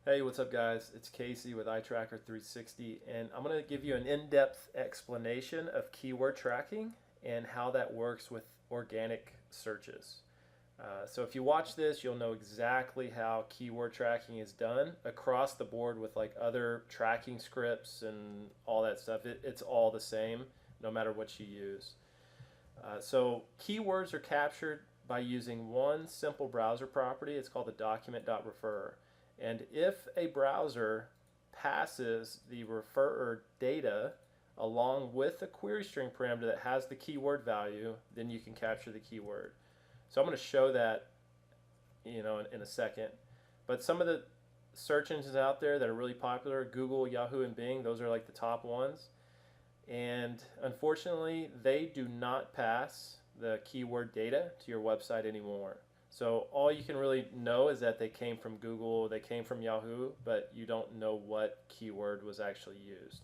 Hey, what's up guys? It's Casey with iTracker360 and I'm going to give you an in-depth explanation of keyword tracking and how that works with organic searches. So if you watch this, you'll know exactly how keyword tracking is done across the board with like other tracking scripts and all that stuff. It's all the same no matter what you use. So keywords are captured by using one simple browser property. It's called the document.refer. And if a browser passes the referrer data along with a query string parameter that has the keyword value, then you can capture the keyword. So I'm going to show that in a second. But some of the search engines out there that are really popular, Google, Yahoo, and Bing, those are like the top ones. And unfortunately, they do not pass the keyword data to your website anymore. So all you can really know is that they came from Google, they came from Yahoo, but you don't know what keyword was actually used.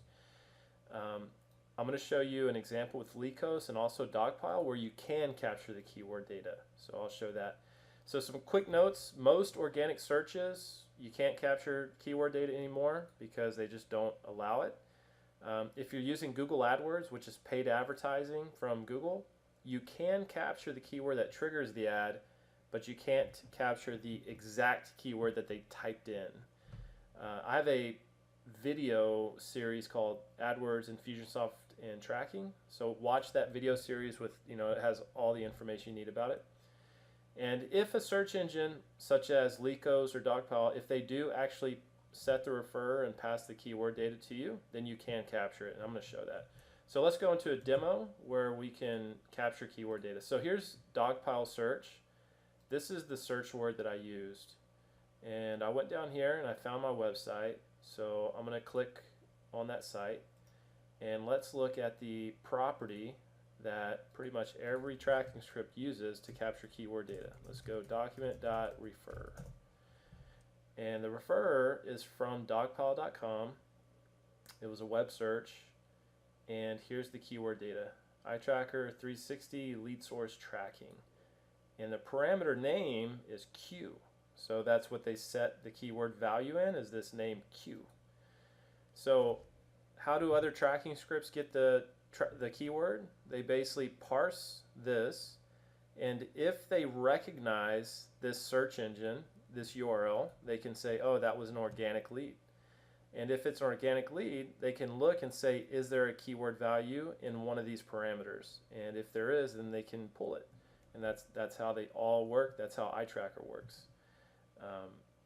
I'm going to show you an example with Lycos and also Dogpile where you can capture the keyword data. So I'll show that. So some quick notes: most organic searches, you can't capture keyword data anymore because they just don't allow it. If you're using Google AdWords, which is paid advertising from Google, you can capture the keyword that triggers the ad, but you can't capture the exact keyword that they typed in. I have a video series called AdWords, Infusionsoft, and Tracking. So watch that video series with, it has all the information you need about it. And if a search engine such as Lycos or Dogpile, if they do actually set the referrer and pass the keyword data to you, then you can capture it, and I'm going to show that. So let's go into a demo where we can capture keyword data. So here's Dogpile search. This is the search word that I used, and I went down here and I found my website. So I'm going to click on that site, and let's look at the property that pretty much every tracking script uses to capture keyword data. Let's go document.refer. And the referrer is from dogpile.com. It was a web search, and here's the keyword data: iTracker360 lead source tracking. And the parameter name is Q. So that's what they set the keyword value in, is this name Q. So how do other tracking scripts get the keyword? They basically parse this, and if they recognize this search engine, this URL, they can say, oh, that was an organic lead. And if it's an organic lead, they can look and say, is there a keyword value in one of these parameters? And if there is, then they can pull it. And that's how they all work. That's how iTracker works.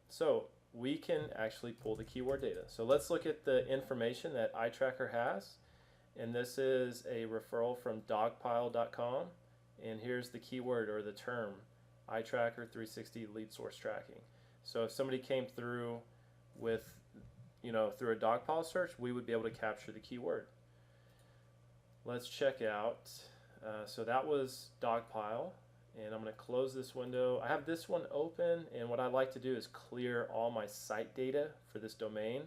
So we can actually pull the keyword data. So let's look at the information that iTracker has. And this is a referral from dogpile.com. And here's the keyword or the term: iTracker360 lead source tracking. So if somebody came through with, through a Dogpile search, we would be able to capture the keyword. Let's check out. So that was Dogpile, and I'm going to close this window. I have this one open, and what I like to do is clear all my site data for this domain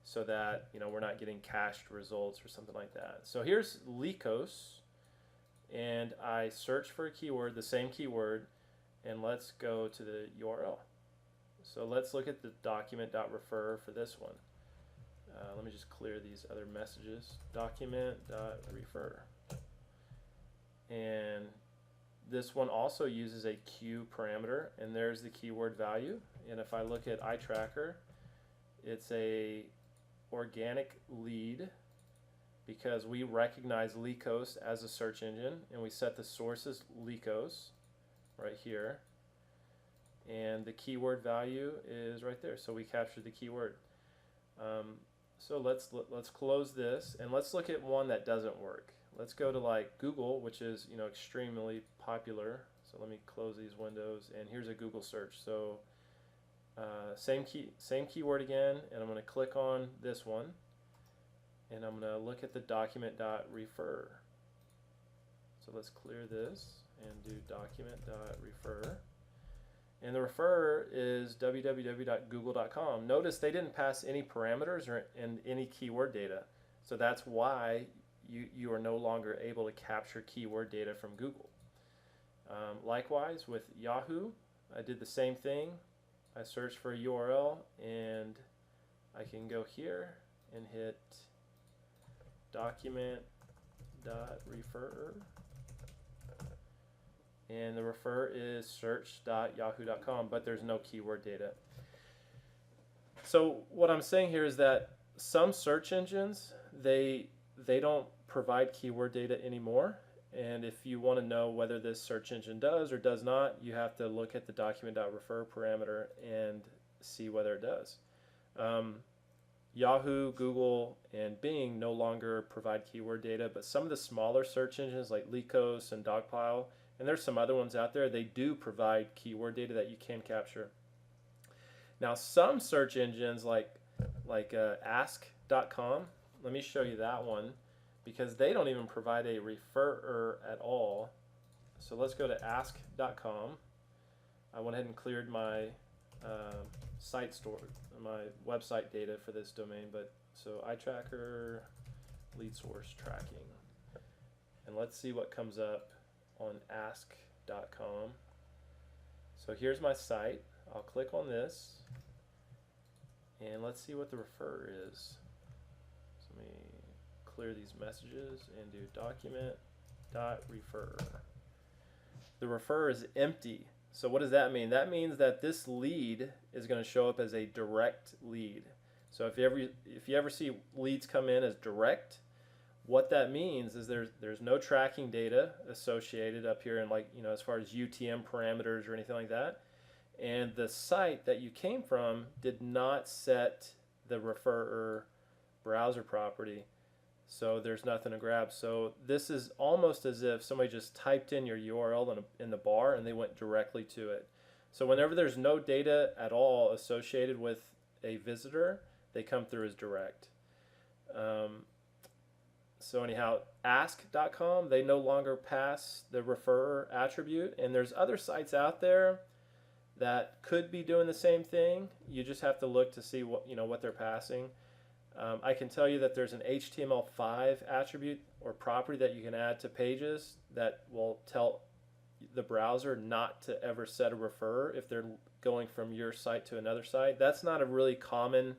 so that we're not getting cached results or something like that. So here's Lycos, and I search for a keyword, the same keyword, and let's go to the URL. So let's look at the document.refer for this one. Let me just clear these other messages. Document.refer. And this one also uses a Q parameter, and there's the keyword value. And if I look at iTracker, it's a organic lead because we recognize Lycos as a search engine, and we set the source as Lycos right here, and the keyword value is right there. So we captured the keyword. So let's close this, and let's look at one that doesn't work. Let's go to like Google, which is extremely popular. So let me close these windows, and here's a Google search. So same keyword again, and I'm going to click on this one, and I'm going to look at the document.refer. So let's clear this and do document.refer. And the referrer is www.google.com. Notice they didn't pass any parameters or any keyword data. So that's why you are no longer able to capture keyword data from Google. Likewise with Yahoo, I did the same thing. I search for a URL, and I can go here and hit document.refer, and the refer is search.yahoo.com, but there's no keyword data. So what I'm saying here is that some search engines, they don't provide keyword data anymore, and if you want to know whether this search engine does or does not, you have to look at the document.refer parameter and see whether it does. Yahoo, Google, and Bing no longer provide keyword data, but some of the smaller search engines like Lycos and Dogpile, and there's some other ones out there, they do provide keyword data that you can capture. Now some search engines like ask.com, let me show you that one, because they don't even provide a referrer at all. So let's go to ask.com. I went ahead and cleared my site store, my website data for this domain, but so iTracker lead source tracking, and let's see what comes up on ask.com. So here's my site. I'll click on this, and let's see what the refer is. So let me clear these messages and do document.refer. The refer is empty. So what does that mean? That means that this lead is going to show up as a direct lead. So if you ever see leads come in as direct, what that means is there's no tracking data associated up here, and as far as UTM parameters or anything like that. And the site that you came from did not set the referrer browser property, so there's nothing to grab. So this is almost as if somebody just typed in your URL in the bar and they went directly to it. So whenever there's no data at all associated with a visitor, they come through as direct. So anyhow, ask.com, they no longer pass the referrer attribute, and there's other sites out there that could be doing the same thing. You just have to look to see what they're passing. I can tell you that there's an HTML5 attribute or property that you can add to pages that will tell the browser not to ever set a refer if they're going from your site to another site. That's not a really common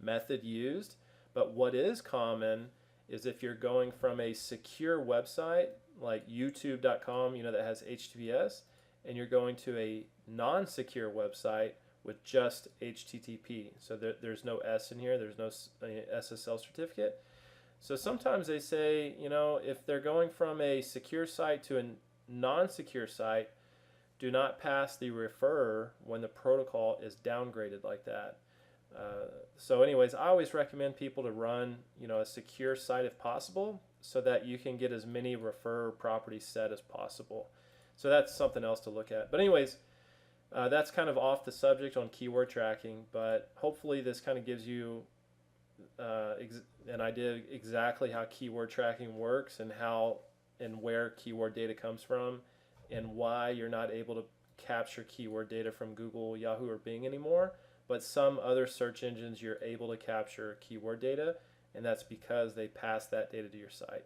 method used, but what is common is if you're going from a secure website like youtube.com, that has HTTPS, and you're going to a non-secure website with just HTTP. So there's no S in here, there's no SSL certificate. So sometimes they say, if they're going from a secure site to a non-secure site, do not pass the referrer when the protocol is downgraded like that. So anyways, I always recommend people to run a secure site if possible, so that you can get as many referrer properties set as possible. So that's something else to look at. But anyways, that's kind of off the subject on keyword tracking, but hopefully this kind of gives you an idea exactly how keyword tracking works and how and where keyword data comes from, and why you're not able to capture keyword data from Google, Yahoo, or Bing anymore, but some other search engines you're able to capture keyword data, and that's because they pass that data to your site.